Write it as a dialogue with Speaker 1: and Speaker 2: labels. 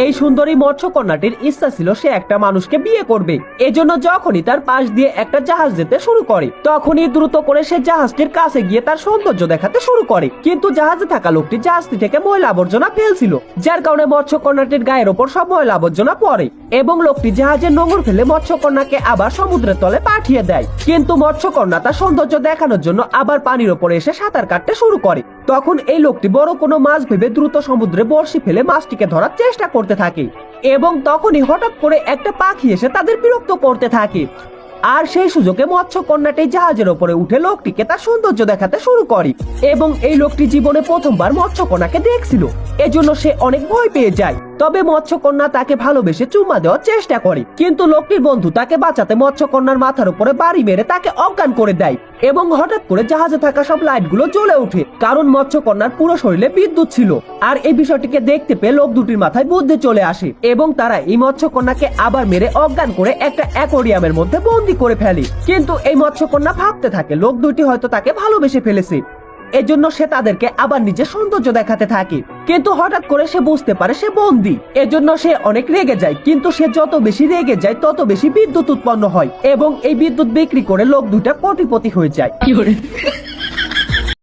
Speaker 1: এই সুন্দরী মৎস্যকন্যাটির ইচ্ছা ছিল সে একটা মানুষকে বিয়ে করবে। এজন্য যখনই তার পাশ দিয়ে একটা জাহাজ যেতে শুরু করে তখনই দ্রুত করে সে জাহাজটির কাছে গিয়ে তার সৌন্দর্য দেখাতে শুরু করে। কিন্তু জাহাজে থাকা লোকটি জাহাজটি থেকে ময়লা আবর্জনা ফেলছিল, যার কারণে মৎস্যকন্যাটির গায়ের ওপর সব ময়লা আবর্জনা পড়ে এবং লোকটি জাহাজের নোঙর ফেলে মৎস্যকন্যাকে আবার সমুদ্রের তলে পাঠিয়ে দেয়। কিন্তু মৎস্যকন্যা তার সৌন্দর্য দেখানোর জন্য আবার পানির ওপরে এসে সাঁতার কাটতে শুরু করে। তখন এই লোকটি বড় কোনো মাছ ভেবে দ্রুত সমুদ্রে বড়শি ফেলে মাছটিকে ধরার চেষ্টা করতে থাকে এবং তখনই হঠাৎ করে একটা পাখি এসে তাদের বিরক্ত করতে থাকে। আর সেই সুযোগে মৎস্যকন্যাটি জাহাজের ওপরে উঠে লোকটিকে তার সৌন্দর্য দেখাতে শুরু করে এবং এই লোকটি জীবনে প্রথমবার মৎস্যকন্যাকে দেখছিল, এজন্য সে অনেক ভয় পেয়ে যায়। তবে মৎস্যকন্যা তাকে ভালোবেসে চুম্মা দেওয়ার চেষ্টা করে, কিন্তু লোকটির বন্ধু তাকে বাঁচাতে মৎস্যকন্যার মাথার উপরে বাড়ি মেরে তাকে অজ্ঞান করে দেয় এবং হঠাৎ করে জাহাজে থাকা সব লাইটগুলো জ্বলে ওঠে, কারণ মৎস্যকন্যার পুরো শরীরে বিদ্যুৎ ছিল। আর এই বিষয়টিকে দেখতে পেয়ে লোক দুটির মাথায় বুদ্ধি চলে আসে এবং তারা এই মৎস্যকন্যাকে আবার মেরে অজ্ঞান করে একটা অ্যাকোয়ারিয়ামের মধ্যে বন্দি করে ফেলে। কিন্তু এই মৎস্যকন্যা ভাবতে থাকে লোক দুটি হয়তো তাকে ভালোবেসে ফেলেছে, এজন্য সে তাদেরকে আবার নিজের সৌন্দর্য দেখাতে থাকে। কিন্তু হঠাৎ করে সে বুঝতে পারে সে বন্দী, এজন্য সে অনেক রেগে যায়। কিন্তু সে যত বেশি রেগে যায় তত বেশি বিদ্যুৎ উৎপন্ন হয় এবং এই বিদ্যুৎ বিক্রি করে লোক দুটা কোটিপতি হয়ে যায়।